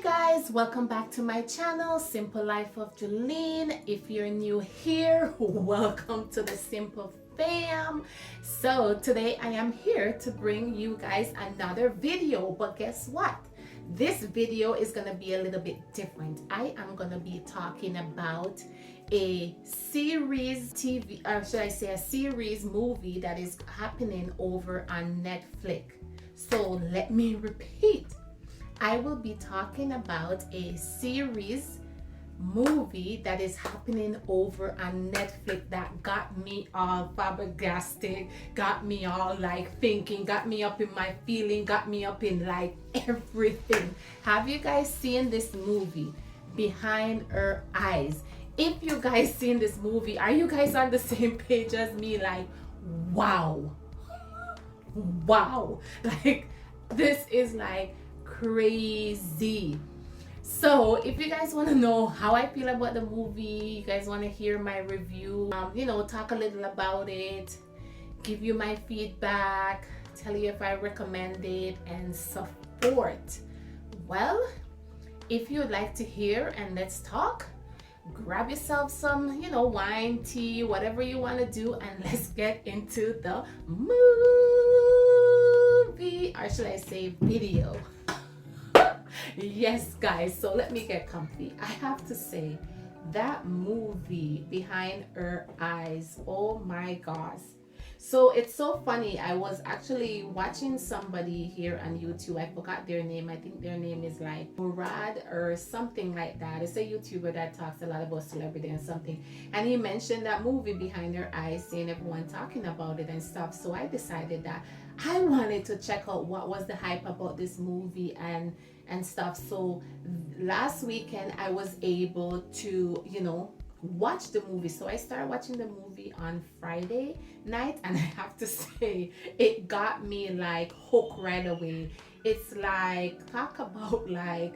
guys, welcome back to my channel, Simple Life of Julene. If you're new here, welcome to the Simple Fam. So today I am here to bring you guys another video, but guess what? This video is gonna be a little bit different. I am gonna be talking about a series TV, or should I say a series movie that is happening over on Netflix. So let me repeat. I will be talking about a series movie that is happening over on Netflix that got me all flabbergasted, got me all like thinking, got me up in my feeling, got me up in like everything. Have you guys seen this movie, Behind Her Eyes? If you guys seen this movie, are you guys on the same page as me? Like, wow. Like, this is like crazy. So if you guys want to know how I feel about the movie, you guys want to hear my review, talk a little about it, give you my feedback, tell you if I recommend it, and support, well, if you'd like to hear and let's talk, grab yourself some wine, tea, whatever you want to do, and let's get into the movie, or should I say video. Yes guys, so let me get comfy. I have to say that movie, Behind Her Eyes, oh my gosh. So it's so funny, I was actually watching somebody here on YouTube. I forgot their name. I think their name is like Murad or something like that. It's a YouTuber that talks a lot about celebrity and something, and he mentioned that movie Behind Her Eyes, seeing everyone talking about it and stuff. So I decided that I wanted to check out what was the hype about this movie and stuff. So last weekend I was able to watch the movie. So I started watching the movie on Friday night, and I have to say it got me like hooked right away. It's like, talk about like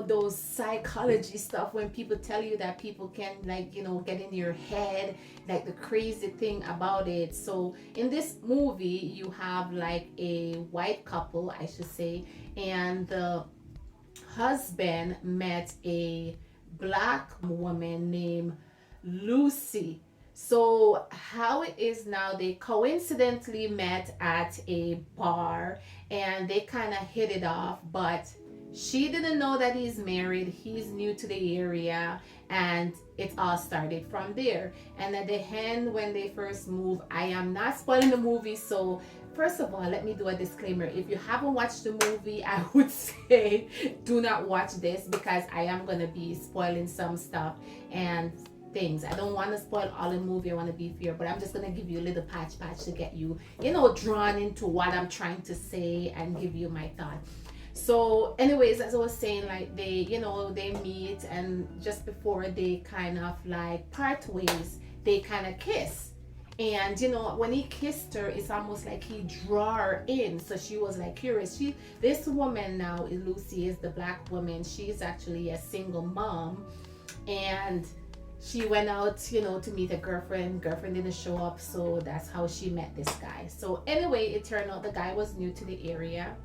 those psychology stuff when people tell you that people can like get in your head, like the crazy thing about it. So in this movie you have like a white couple, I should say, and the husband met a black woman named Lucy. So how it is now, they coincidentally met at a bar and they kind of hit it off, but she didn't know that he's married. He's new to the area, and it all started from there. And at the end, when they first move, I am not spoiling the movie. So first of all, let me do a disclaimer. If you haven't watched the movie, I would say do not watch this, because I am going to be spoiling some stuff and things. I don't want to spoil all the movie. I want to be fair, but I'm just going to give you a little patch to get you, drawn into what I'm trying to say and give you my thought. So anyways, as I was saying, like they meet, and just before they kind of like part ways, they kind of kiss. And when he kissed her, it's almost like he drew her in. So she was like curious. This woman now, Lucy, is the black woman. She's actually a single mom, and she went out to meet a girlfriend. Girlfriend didn't show up, so that's how she met this guy. So anyway, it turned out the guy was new to the area,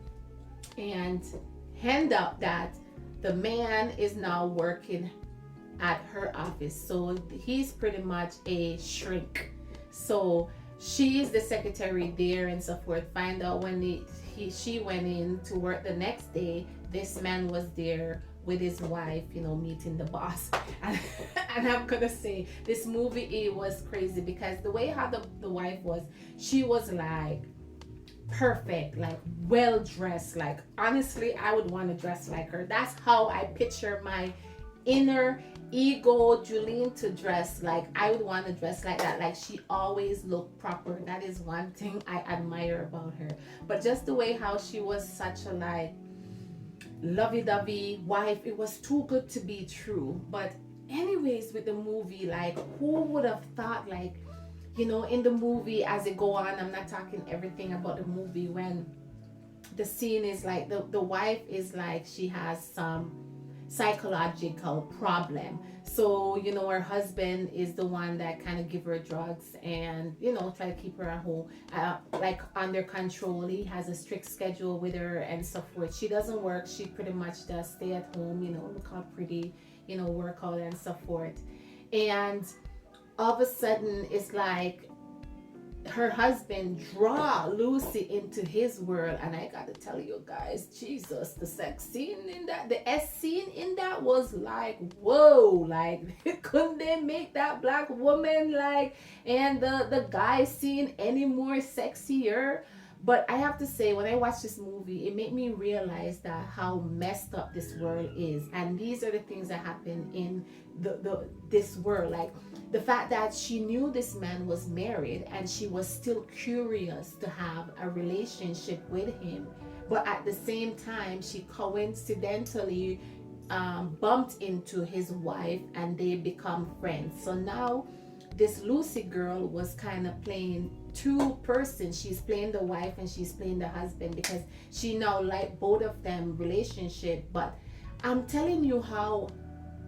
and end up that the man is now working at her office. So he's pretty much a shrink. So she is the secretary there and so forth. Find out when she went in to work the next day, this man was there with his wife, meeting the boss. And I'm gonna say this movie, it was crazy, because the way how the wife was, she was like perfect, like well dressed. Like honestly, I would want to dress like her. That's how I picture my inner ego Julene to dress. Like I would want to dress like that. Like she always looked proper. That is one thing I admire about her. But just the way how she was such a like lovey-dovey wife, it was too good to be true. But anyways, with the movie, like who would have thought, like in the movie as it go on, I'm not talking everything about the movie, when the scene is like the wife is like, she has some psychological problem. So, her husband is the one that kind of give her drugs and, try to keep her at home, like under control. He has a strict schedule with her and so forth. She doesn't work. She pretty much does stay at home, look how pretty, work out and so forth. And all of a sudden, it's like her husband draw Lucy into his world, and I gotta tell you guys, Jesus, the sex scene in that, the S scene in that was like, whoa, like couldn't they make that black woman like and the guy scene any more sexier? But I have to say, when I watched this movie, it made me realize that how messed up this world is, and these are the things that happen in the this world. Like the fact that she knew this man was married and she was still curious to have a relationship with him, but at the same time, she coincidentally bumped into his wife and they become friends. So now this Lucy girl was kind of playing two persons. She's playing the wife and she's playing the husband because she now like both of them relationship. But I'm telling you how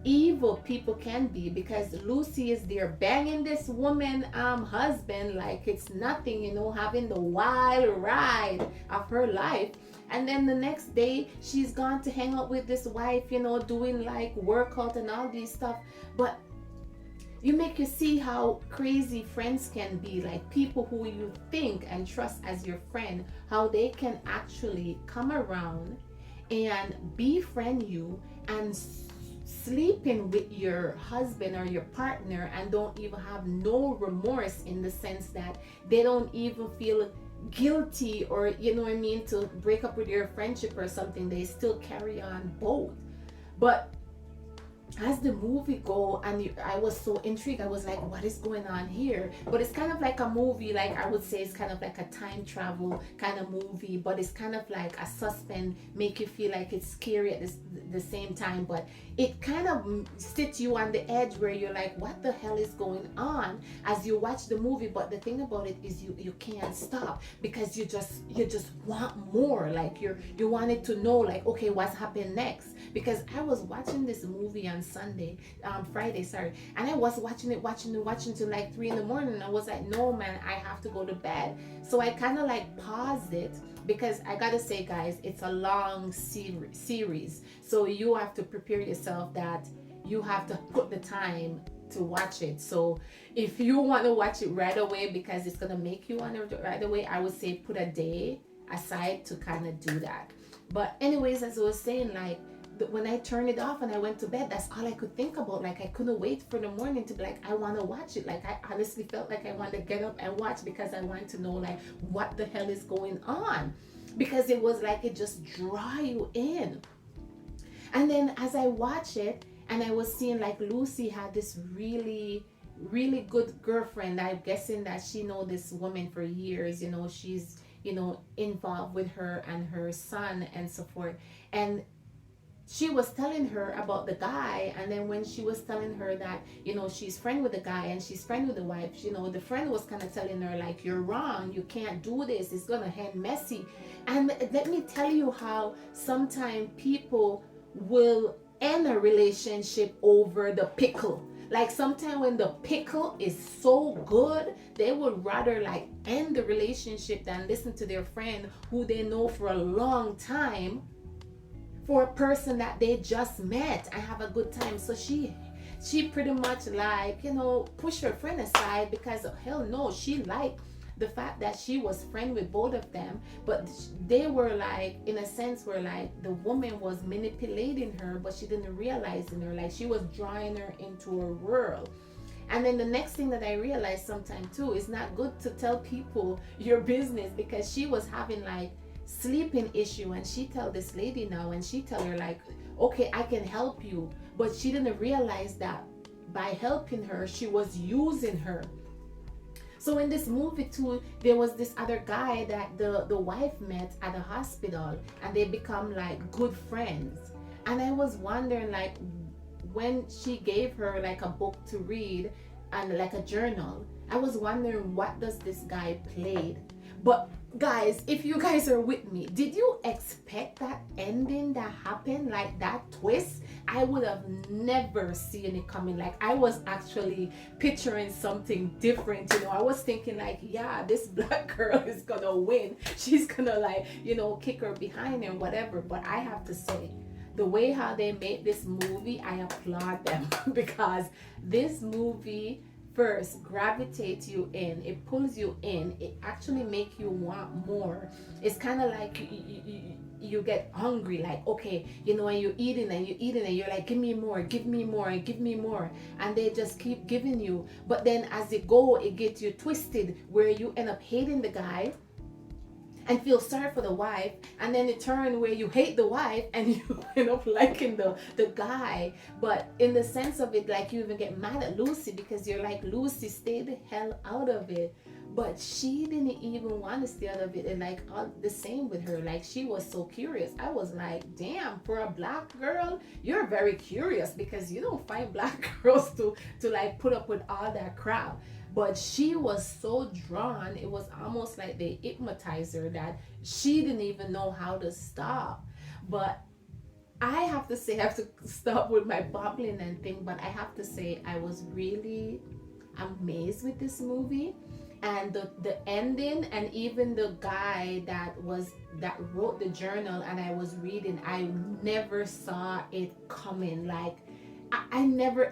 evil people can be, because Lucy is there banging this woman husband like it's nothing, having the wild ride of her life. And then the next day she's gone to hang out with this wife, doing like workout and all these stuff. But you see how crazy friends can be, like people who you think and trust as your friend, how they can actually come around and befriend you and sleeping with your husband or your partner and don't even have no remorse, in the sense that they don't even feel guilty or to break up with your friendship or something. They still carry on both. But as the movie go, and I was so intrigued, I was like, what is going on here? But it's kind of like a movie, like I would say it's kind of like a time travel kind of movie, but it's kind of like a suspense, make you feel like it's scary at the same time, but it kind of sits you on the edge where you're like, what the hell is going on as you watch the movie. But the thing about it is you can't stop, because you just want more. Like you wanted to know, like, okay, what's happened next? Because I was watching this movie on Friday, sorry, and I was watching till like 3 a.m. and I was like, no man, I have to go to bed. So I kind of like paused it, because I gotta say, guys, it's a long series, so you have to prepare yourself that you have to put the time to watch it. So if you want to watch it right away, because it's gonna make you want to right away, I would say put a day aside to kind of do that. But anyways, as I was saying, like when I turned it off and I went to bed, that's all I could think about. Like I couldn't wait for the morning to be like, I want to watch it. Like I honestly felt like I wanted to get up and watch, because I wanted to know like what the hell is going on, because it was like it just draw you in. And then as I watch it, and I was seeing like Lucy had this really good girlfriend. I'm guessing that she know this woman for years. She's involved with her and her son and so forth. And she was telling her about the guy, and then when she was telling her that she's friend with the guy and she's friend with the wife, the friend was kind of telling her like, you're wrong, you can't do this, it's gonna end messy. And let me tell you how sometimes people will end a relationship over the pickle. Like sometimes when the pickle is so good, they would rather like end the relationship than listen to their friend who they know for a long time, for a person that they just met and have a good time. So she pretty much like push her friend aside, because hell no, she liked the fact that she was friend with both of them. But they were like, in a sense, where like the woman was manipulating her, but she didn't realize in her, like she was drawing her into her world. And then the next thing that I realized sometime too, is not good to tell people your business, because she was having like sleeping issue, and she tell this lady now, and she tell her like, okay, I can help you, but she didn't realize that by helping her, she was using her. So in this movie too, there was this other guy that the wife met at a hospital, and they become like good friends. And I was wondering, like, when she gave her like a book to read and like a journal, I was wondering what does this guy played. But guys, if you guys are with me, did you expect that ending that happened, like that twist? I would have never seen it coming. Like, I was actually picturing something different. I was thinking like, yeah, this black girl is gonna win. She's gonna, like, kick her behind and whatever. But I have to say, the way how they made this movie, I applaud them because this movie first gravitates you in, it pulls you in, it actually make you want more. It's kind of like you get hungry, like, okay, and you're eating and you're eating and you're like, give me more, give me more, and give me more, and they just keep giving you. But then as it go, it gets you twisted where you end up hating the guy and feel sorry for the wife, and then it turn where you hate the wife and you end up liking the guy. But in the sense of it, like, you even get mad at Lucy because you're like, Lucy, stay the hell out of it. But she didn't even want to stay out of it. And like, all the same with her, like, she was so curious. I was like, damn, for a black girl, you're very curious, because you don't find black girls to like put up with all that crap. But she was so drawn, it was almost like they hypnotized her that she didn't even know how to stop. But I have to say, I have to stop with my babbling and thing, but I have to say, I was really amazed with this movie. And the ending, and even the guy that wrote the journal, and I was reading, I never saw it coming. Like, I never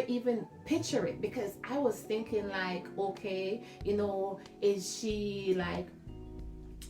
even picture it, because I was thinking like, okay, is she like,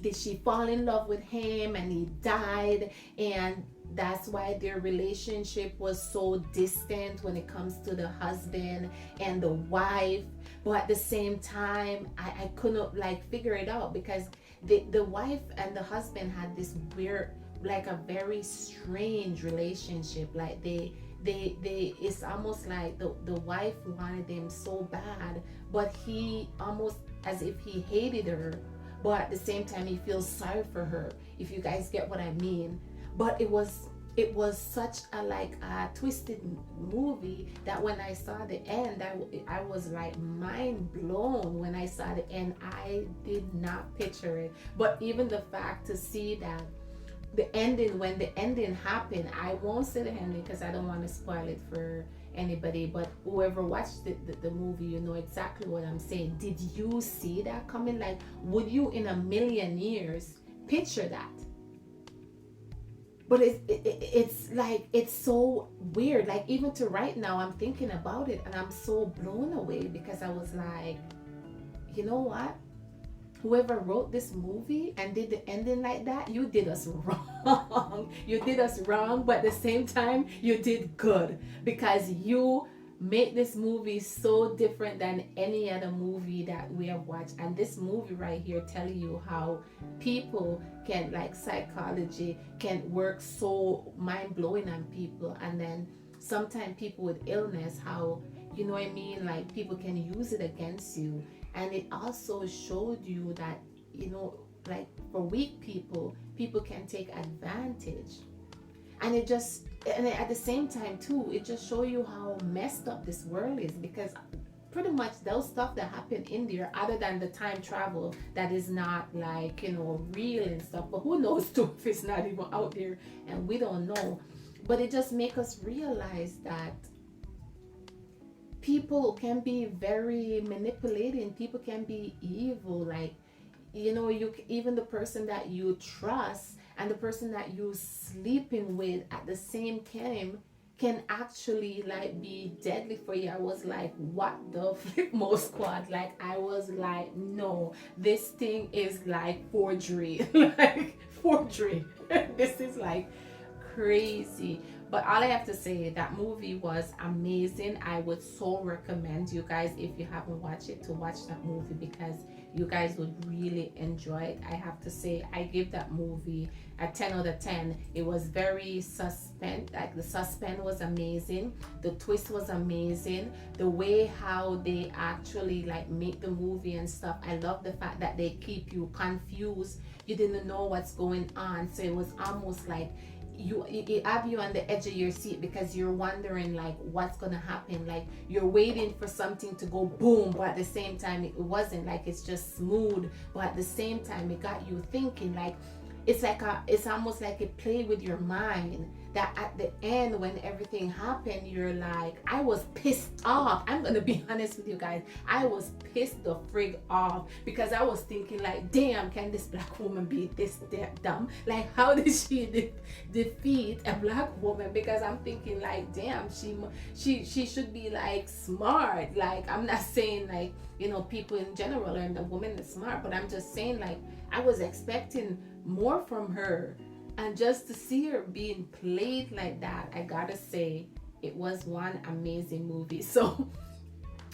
did she fall in love with him and he died, and that's why their relationship was so distant when it comes to the husband and the wife. But at the same time, I couldn't like figure it out, because the wife and the husband had this weird, like a very strange relationship. Like they it's almost like the wife wanted him so bad, but he almost as if he hated her, but at the same time he feels sorry for her, if you guys get what I mean. But it was such a like a twisted movie that when I saw the end, I was like mind blown when I saw the end. I did not picture it. But even the fact to see that the ending, when the ending happened, I won't say the ending because I don't want to spoil it for anybody, but whoever watched the movie, you know exactly what I'm saying. Did you see that coming? Like, would you in a million years picture that? But it's like, it's so weird. Like, even to right now, I'm thinking about it and I'm so blown away, because I was like, you know what, whoever wrote this movie and did the ending like that, you did us wrong. You did us wrong, but at the same time, you did good, because you made this movie so different than any other movie that we have watched. And this movie right here telling you how people can, like, psychology can work so mind-blowing on people. And then sometimes people with illness, how, you know what I mean, like, people can use it against you. And it also showed you that, like, for weak people can take advantage. And at the same time too, it just show you how messed up this world is, because pretty much those stuff that happen in there, other than the time travel that is not like, real and stuff, but who knows too if it's not even out there and we don't know. But it just make us realize that people can be very manipulating, people can be evil. Like, you even the person that you trust and the person that you sleeping with at the same time can actually like be deadly for you. I was like, what the Flipmo Squad? Like, I was like, no, this thing is like forgery. Like, forgery. This is like crazy. But all I have to say, that movie was amazing. I would so recommend you guys, if you haven't watched it, to watch that movie, because you guys would really enjoy it. I have to say, I give that movie a 10 out of 10. It was very suspense, like the suspense was amazing, the twist was amazing, the way how they actually like make the movie and stuff. I love the fact that they keep you confused, you didn't know what's going on, so it was almost like it have you on the edge of your seat because you're wondering like what's gonna happen. Like you're waiting for something to go boom, but at the same time it wasn't. Like it's just smooth, but at the same time it got you thinking. Like it's almost like it played with your mind, that at the end when everything happened you're like, I was pissed off. I'm gonna be honest with you guys, I was pissed the frig off because I was thinking like, damn, can this black woman be this dumb? Like how did she defeat a black woman? Because I'm thinking like, damn, she should be like smart. Like I'm not saying like, you know, people in general and the woman is smart, but I'm just saying like I was expecting more from her, and just to see her being played like that, I gotta say it was one amazing movie. So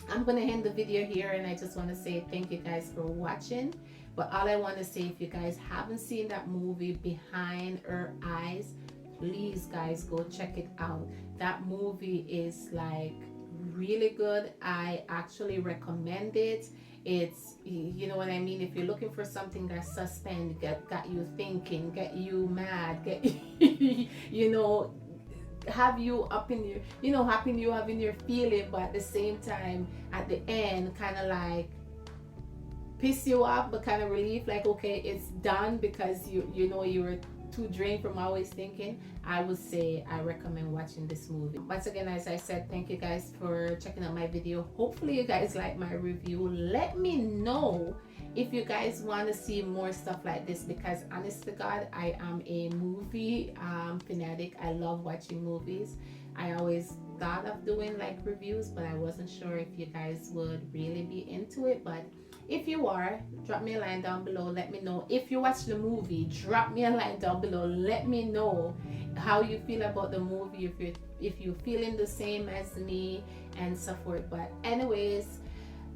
I'm gonna end the video here, and I just want to say thank you guys for watching. But all I want to say, if you guys haven't seen that movie Behind Her Eyes, please guys go check it out. That movie is like really good. I actually recommend it. It's, you know what I mean, if you're looking for something that got you thinking, get you mad, get you know, have you up in your, you know, having you having your feeling, but at the same time at the end kind of like piss you off but kind of relief, like okay, it's done, because you know you were too drained from always thinking. I would say I recommend watching this movie. Once again, as I said, thank you guys for checking out my video. Hopefully you guys like my review. Let me know if you guys want to see more stuff like this, because honest to God, I am a movie fanatic. I love watching movies. I always thought of doing like reviews, but I wasn't sure if you guys would really be into it. But if you are, drop me a line down below. Let me know. If you watch the movie, drop me a line down below. Let me know how you feel about the movie, if you're feeling the same as me and so forth. But anyways,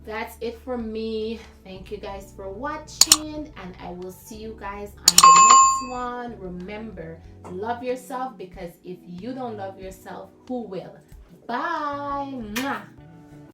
that's it for me. Thank you guys for watching, and I will see you guys on the next one. Remember, love yourself, because if you don't love yourself, who will? Bye. Mwah.